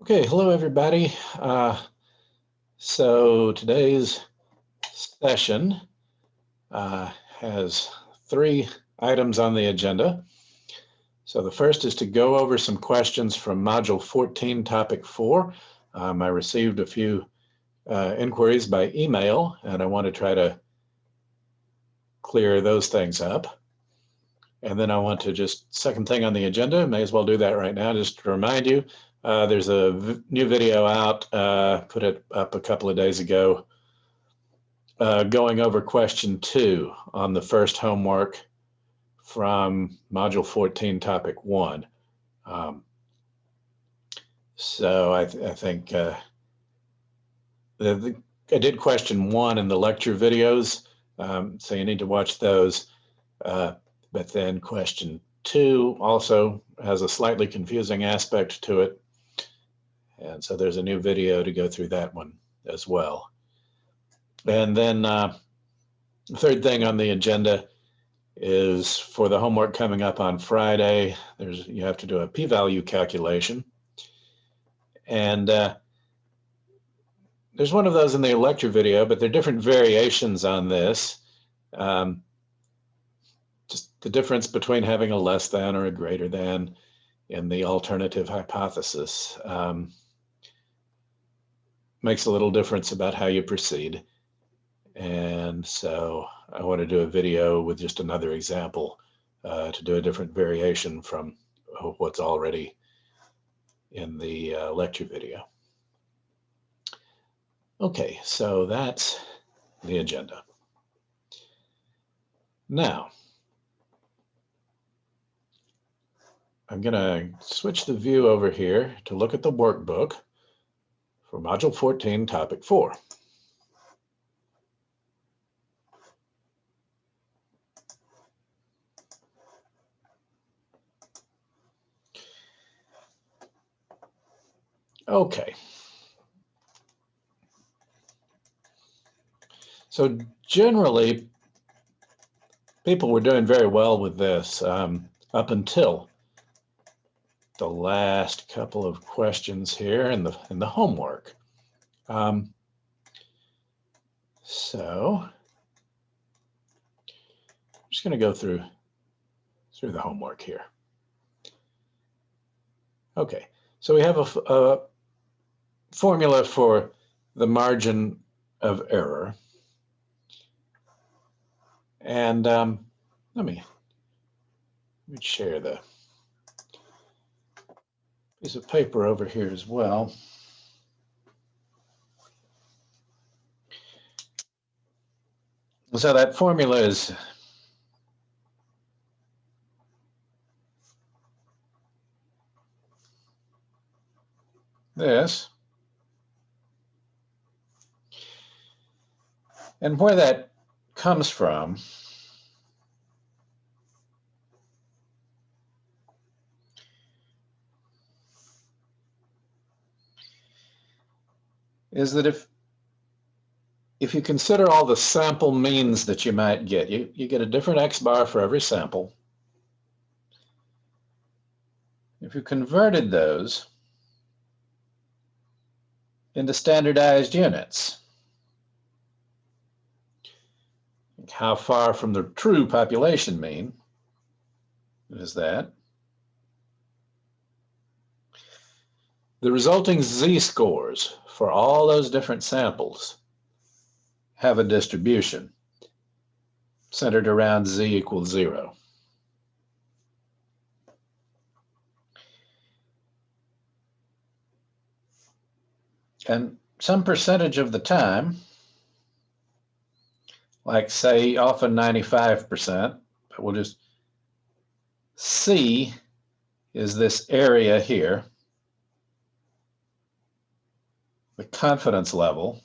Okay, hello everybody. So today's session has three items on the agenda. So the first is to go over some questions from Module 14, Topic 4. I received a few inquiries by email, and I want to try to clear those things up. And then I want to second thing on the agenda, may as well do that right now, just to remind you, there's a new video out, put it up a couple of days ago, going over question 2 on the first homework from Module 14, Topic 1. So I think I did question 1 in the lecture videos, so you need to watch those. But then question 2 also has a slightly confusing aspect to it. And so there's a new video to go through that one as well. And then the third thing on the agenda is for the homework coming up on Friday, you have to do a p-value calculation. And there's one of those in the lecture video, but there are different variations on this. Just the difference between having a less than or a greater than in the alternative hypothesis makes a little difference about how you proceed. And so I want to do a video with just another example to do a different variation from what's already in the lecture video. Okay, so that's the agenda. Now, I'm going to switch the view over here to look at the workbook for Module 14, Topic 4. Okay. So generally, people were doing very well with this up until the last couple of questions here in the homework. So I'm just going to go through the homework here. Okay, so we have a formula for the margin of error. And let me share the piece of paper over here as well. So that formula is this. And where that comes from is that if you consider all the sample means that you might get, you get a different X bar for every sample. If you converted those into standardized units, how far from the true population mean is that? The resulting z-scores for all those different samples have a distribution centered around z equals 0. And some percentage of the time, like say often 95%, but we'll just C is this area here, the confidence level.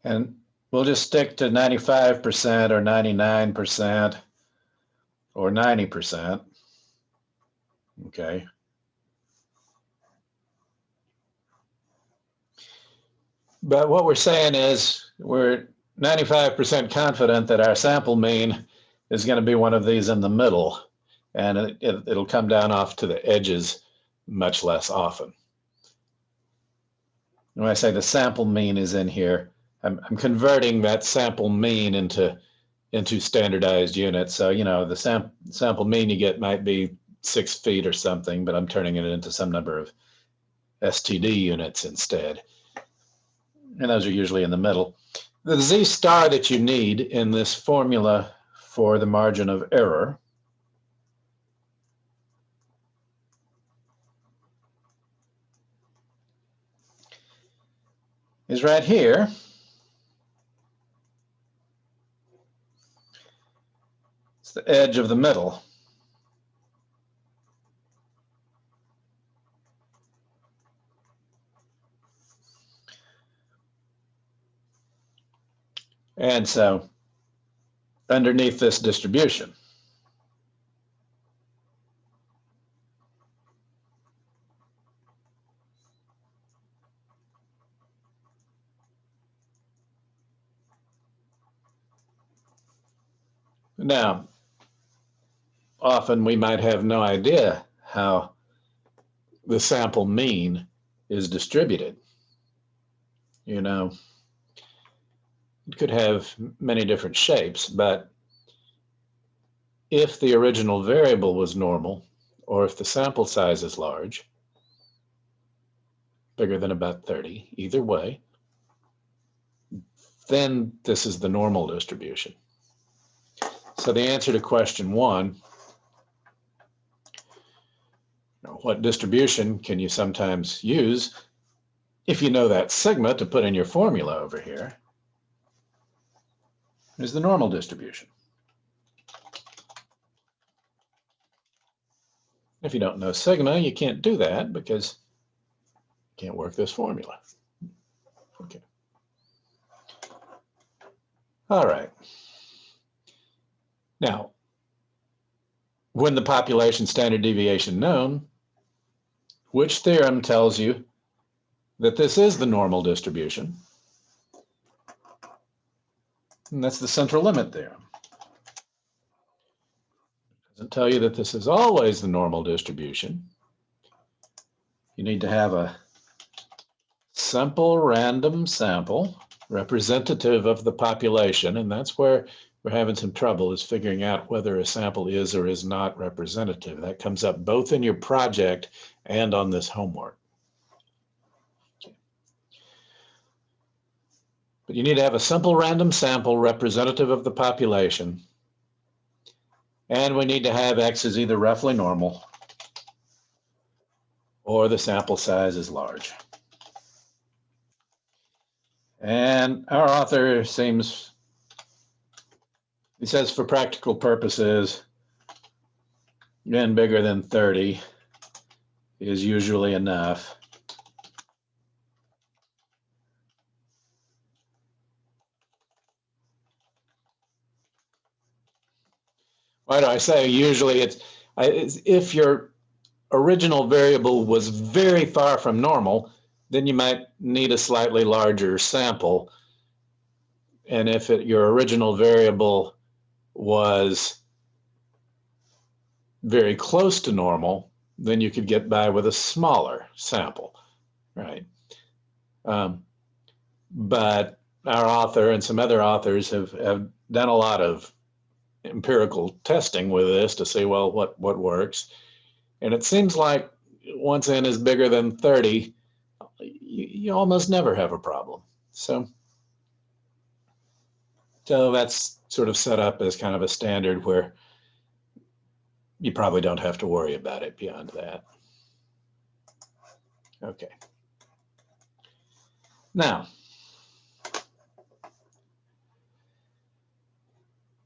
And we'll just stick to 95% or 99% or 90%. Okay. But what we're saying is we're 95% confident that our sample mean is going to be one of these in the middle, and it'll come down off to the edges much less often. When I say the sample mean is in here, I'm converting that sample mean into standardized units. So, you know, the sample mean you get might be 6 feet or something, but I'm turning it into some number of STD units instead. And those are usually in the middle. The Z star that you need in this formula for the margin of error is right here. It's the edge of the middle. And so underneath this distribution, now, often we might have no idea how the sample mean is distributed. You know, it could have many different shapes, but if the original variable was normal, or if the sample size is large, bigger than about 30, either way, then this is the normal distribution. So the answer to question 1, what distribution can you sometimes use if you know that sigma to put in your formula over here, is the normal distribution. If you don't know sigma, you can't do that because you can't work this formula. Okay. All right. Now, when the population standard deviation known, which theorem tells you that this is the normal distribution? And that's the central limit theorem. It doesn't tell you that this is always the normal distribution. You need to have a simple random sample representative of the population, and that's where we're having some trouble, is figuring out whether a sample is or is not representative. That comes up both in your project and on this homework. Okay. But you need to have a simple random sample representative of the population, and we need to have X is either roughly normal or the sample size is large. And our author seems, he says for practical purposes, n bigger than 30 is usually enough. Why do I say usually? It's if your original variable was very far from normal, then you might need a slightly larger sample. And if your original variable was very close to normal, then you could get by with a smaller sample, right? But our author and some other authors have done a lot of empirical testing with this to see, well, what works. And it seems like once n is bigger than 30, you almost never have a problem. So that's sort of set up as kind of a standard where you probably don't have to worry about it beyond that. Okay. Now,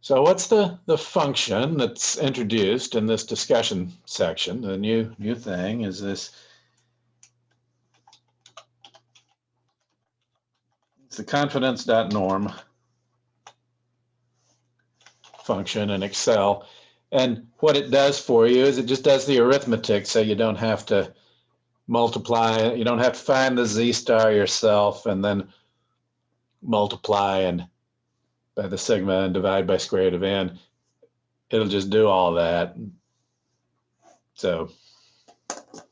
so what's the function that's introduced in this discussion section? The new thing is this. It's the confidence.norm function in Excel. And what it does for you is it just does the arithmetic, so you don't have to multiply, you don't have to find the Z star yourself and then multiply and by the sigma and divide by square root of n, it'll just do all that. So I'll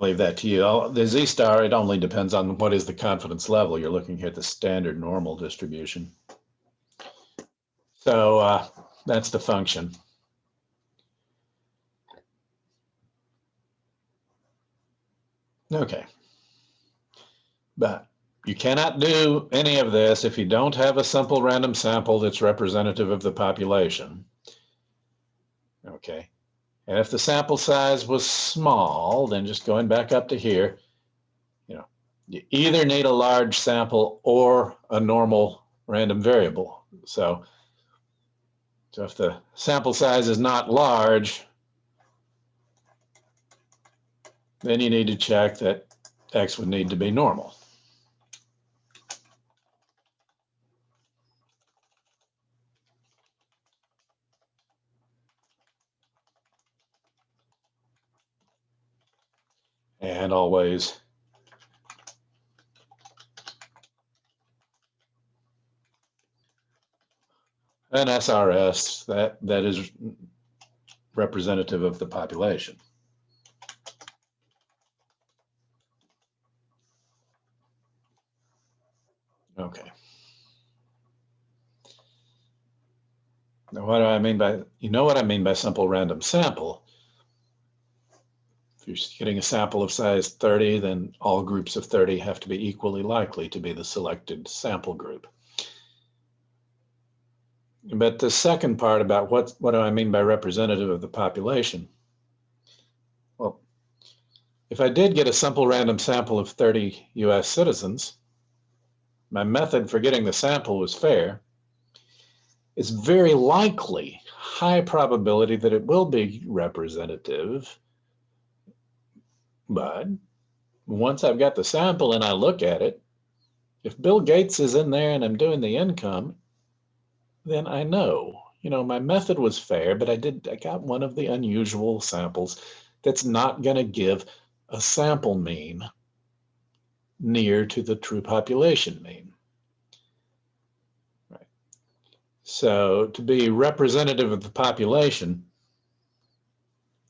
leave that to you. The Z star, it only depends on what is the confidence level. You're looking here at the standard normal distribution. So that's the function. Okay. But you cannot do any of this if you don't have a simple random sample that's representative of the population. Okay. And if the sample size was small, then just going back up to here, you either need a large sample or a normal random variable. So if the sample size is not large, then you need to check that X would need to be normal. And always an SRS that is representative of the population. Okay. Now, what do I mean by, what I mean by simple random sample? If you're getting a sample of size 30, then all groups of 30 have to be equally likely to be the selected sample group. But the second part about what do I mean by representative of the population? Well, if I did get a simple random sample of 30 US citizens, my method for getting the sample was fair. It's very likely, high probability that it will be representative. But once I've got the sample and I look at it, if Bill Gates is in there and I'm doing the income, then I know, my method was fair, but I got one of the unusual samples that's not going to give a sample mean near to the true population mean. Right. So to be representative of the population,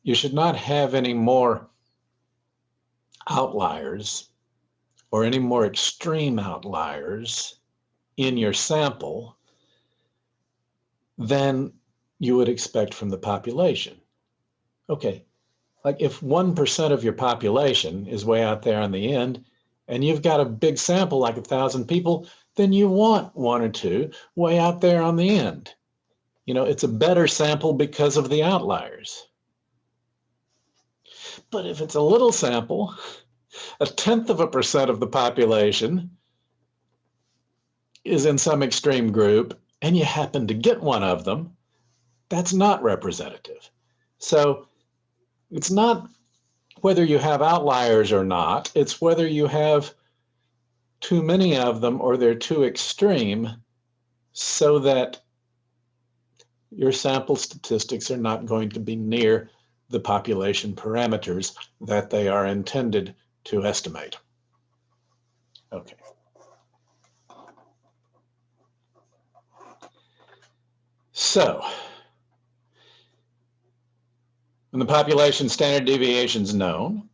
you should not have any more outliers or any more extreme outliers in your sample than you would expect from the population. Okay, like if 1% of your population is way out there on the end and you've got a big sample like 1,000 people, then you want 1 or 2 way out there on the end. It's a better sample because of the outliers. But if it's a little sample, 0.1% of the population is in some extreme group and you happen to get one of them, that's not representative. So it's not whether you have outliers or not, it's whether you have too many of them or they're too extreme so that your sample statistics are not going to be near the population parameters that they are intended to estimate. Okay. So, when the population standard deviation is known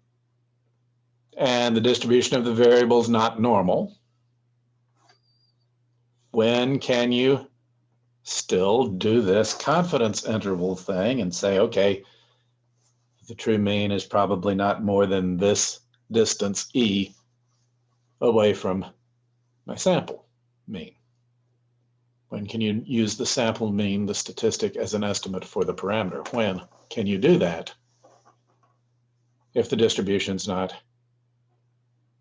and the distribution of the variables not normal, when can you still do this confidence interval thing and say, okay, the true mean is probably not more than this distance E away from my sample mean? When can you use the sample mean, the statistic, as an estimate for the parameter? When can you do that if the distribution's not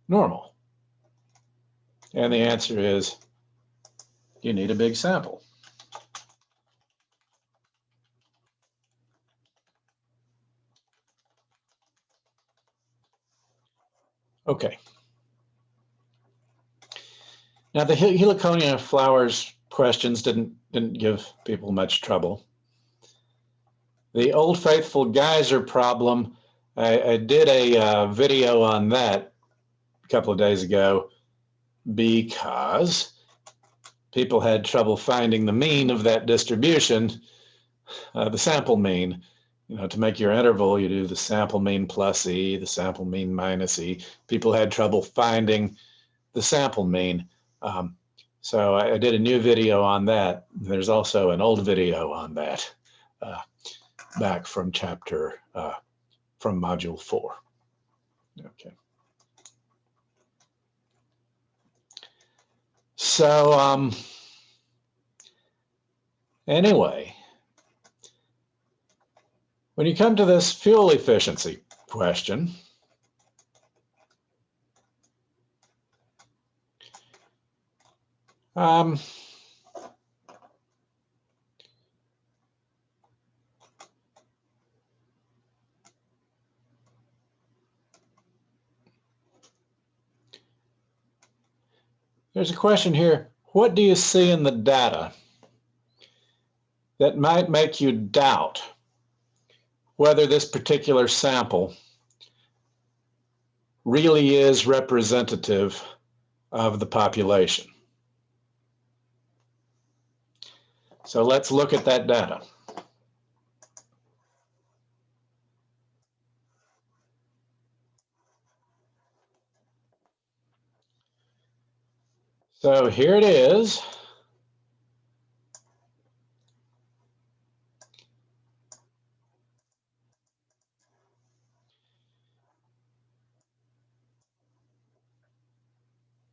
normal? And the answer is you need a big sample. Okay. Now the heliconia flowers questions didn't give people much trouble. The Old Faithful geyser problem, I did a video on that a couple of days ago because people had trouble finding the mean of that distribution, the sample mean. You know, to make your interval, you do the sample mean plus E, the sample mean minus E. People had trouble finding the sample mean. So I did a new video on that. There's also an old video on that back from from module 4. Okay. So anyway, when you come to this fuel efficiency question, there's a question here. What do you see in the data that might make you doubt whether this particular sample really is representative of the population? So let's look at that data. So here it is.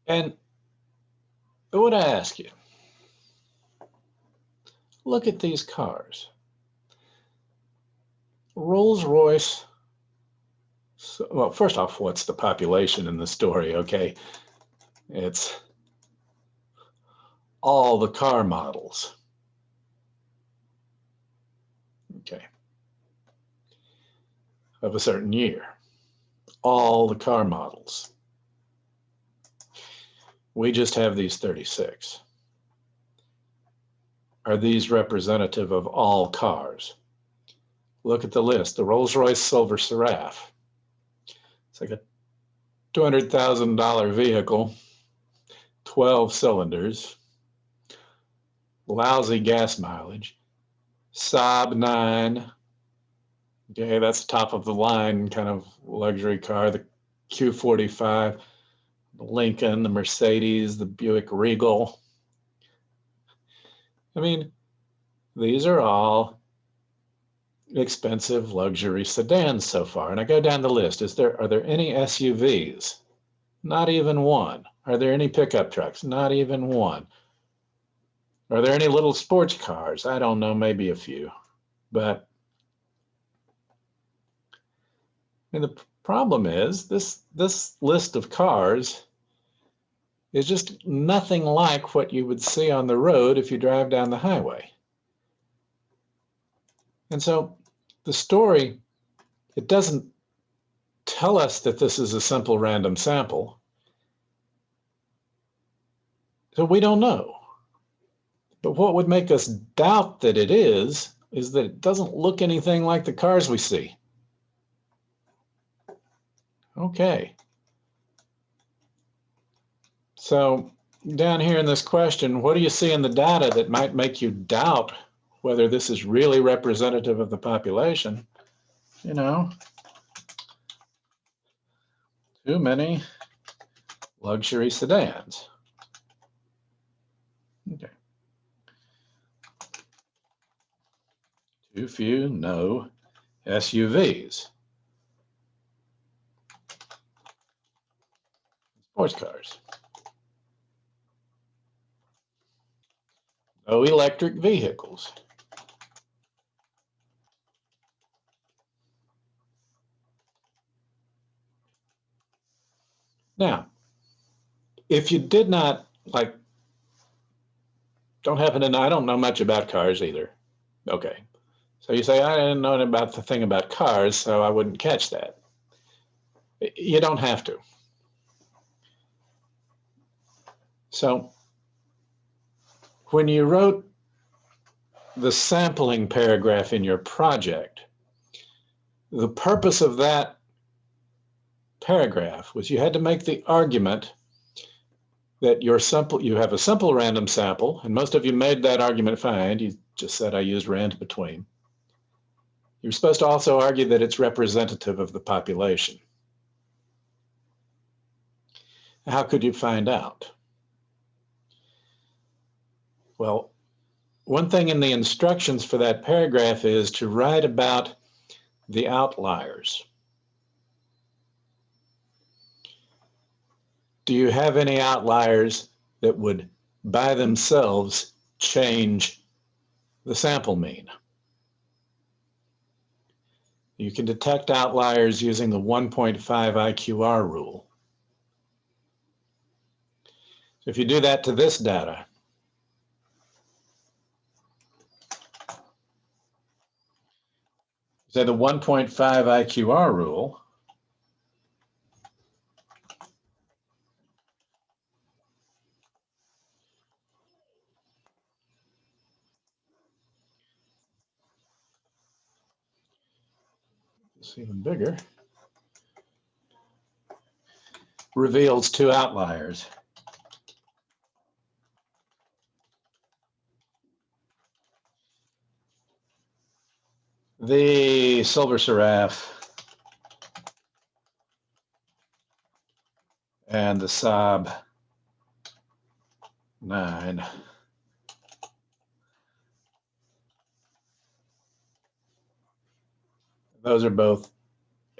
And I want to ask you, look at these cars. Rolls-Royce, well, first off, what's the population in the story? Okay, it's all the car models. Okay, of a certain year. All the car models. We just have these 36. Are these representative of all cars? Look at the list. The Rolls-Royce Silver Seraph. It's like a $200,000 vehicle, 12 cylinders, lousy gas mileage. Saab 9. Okay, that's top of the line kind of luxury car. The Q45, the Lincoln, the Mercedes, the Buick Regal. I mean, these are all expensive luxury sedans so far. And I go down the list. Are there any SUVs? Not even one. Are there any pickup trucks? Not even one. Are there any little sports cars? I don't know, maybe a few. But and the problem is this list of cars is just nothing like what you would see on the road if you drive down the highway. And so the story, it doesn't tell us that this is a simple random sample. So we don't know. But what would make us doubt that it is that it doesn't look anything like the cars we see. Okay. So down here in this question, what do you see in the data that might make you doubt whether this is really representative of the population? You know, too many luxury sedans. Okay. Too few, no SUVs. Sports cars. No electric vehicles. Now, if you did not, like, don't happen to know, I don't know much about cars either. Okay. So you say, I didn't know about the thing about cars, so I wouldn't catch that. You don't have to. So when you wrote the sampling paragraph in your project, the purpose of that paragraph was you had to make the argument that you have a simple random sample, and most of you made that argument fine. You just said I used rand between. You're supposed to also argue that it's representative of the population. How could you find out? Well, one thing in the instructions for that paragraph is to write about the outliers. Do you have any outliers that would by themselves change the sample mean? You can detect outliers using the 1.5 IQR rule. So if you do that to this data, say the 1.5 IQR rule, it's even bigger, reveals two outliers. The silver seraph and the Saab 9. Those are both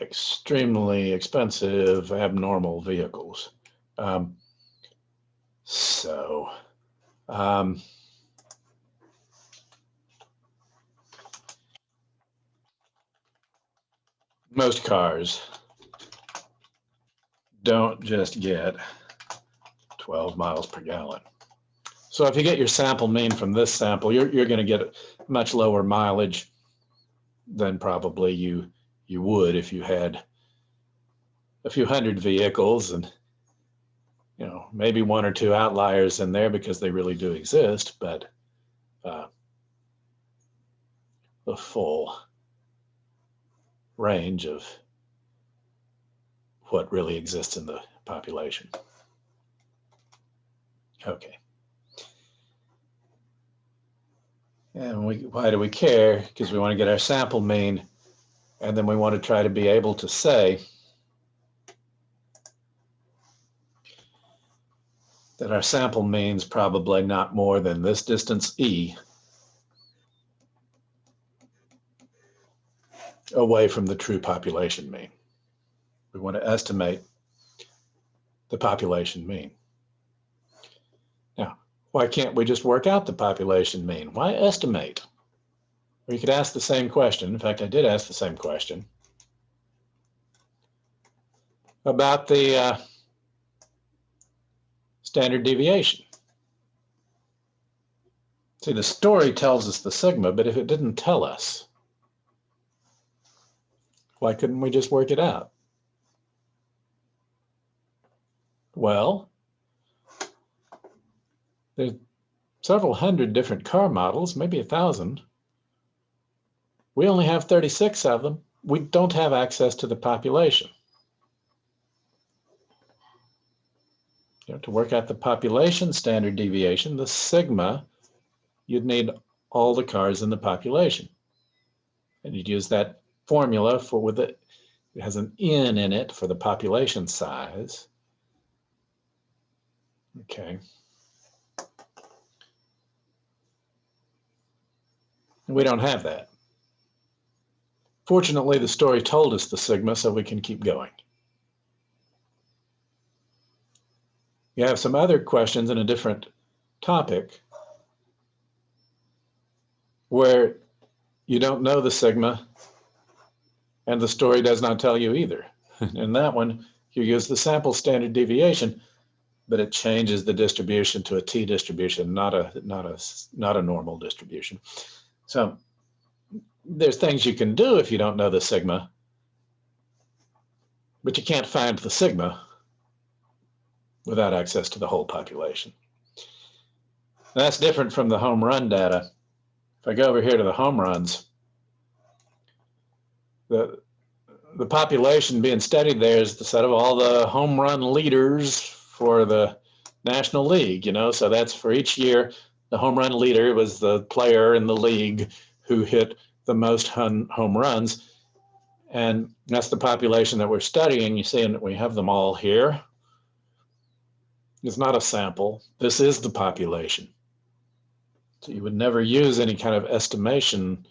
extremely expensive, abnormal vehicles. Most cars don't just get 12 miles per gallon. So if you get your sample mean from this sample, you're going to get much lower mileage than probably you would if you had a few hundred vehicles and maybe one or two outliers in there because they really do exist, but the full range of what really exists in the population. Okay. And why do we care? Because we want to get our sample mean, and then we want to try to be able to say that our sample means probably not more than this distance e away from the true population mean. We want to estimate the population mean. Now, why can't we just work out the population mean? Why estimate? Or you could ask the same question. In fact, I did ask the same question about the standard deviation. See, the story tells us the sigma, but if it didn't tell us, why couldn't we just work it out? Well, there's several hundred different car models, maybe 1,000. We only have 36 of them. We don't have access to the population. To work out the population standard deviation, the sigma, you'd need all the cars in the population. And you'd use that formula for it has an n in it for the population size. Okay. We don't have that. Fortunately, the story told us the sigma, so we can keep going. You have some other questions in a different topic where you don't know the sigma and the story does not tell you either. In that one, you use the sample standard deviation, but it changes the distribution to a t distribution, not a normal distribution. So there's things you can do if you don't know the sigma, but you can't find the sigma without access to the whole population. And that's different from the home run data. If I go over here to the home runs, the population being studied there is the set of all the home run leaders for the National League, you know, so that's for each year. The home run leader was the player in the league who hit the most home runs. And that's the population that we're studying. You see, and we have them all here. It's not a sample. This is the population. So you would never use any kind of estimation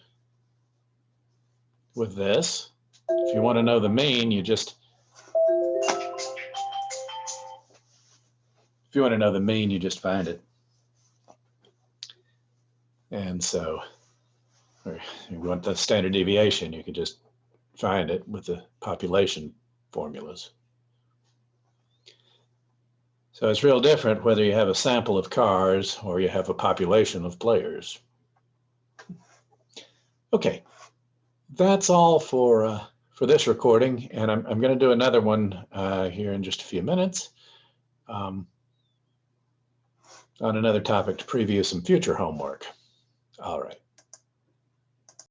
with this. If you want to know the mean, you just, find it. And so, or you want the standard deviation, you could just find it with the population formulas. So it's real different whether you have a sample of cars or you have a population of players. Okay, that's all for this recording, and I'm going to do another one here in just a few minutes on another topic to preview some future homework. All right.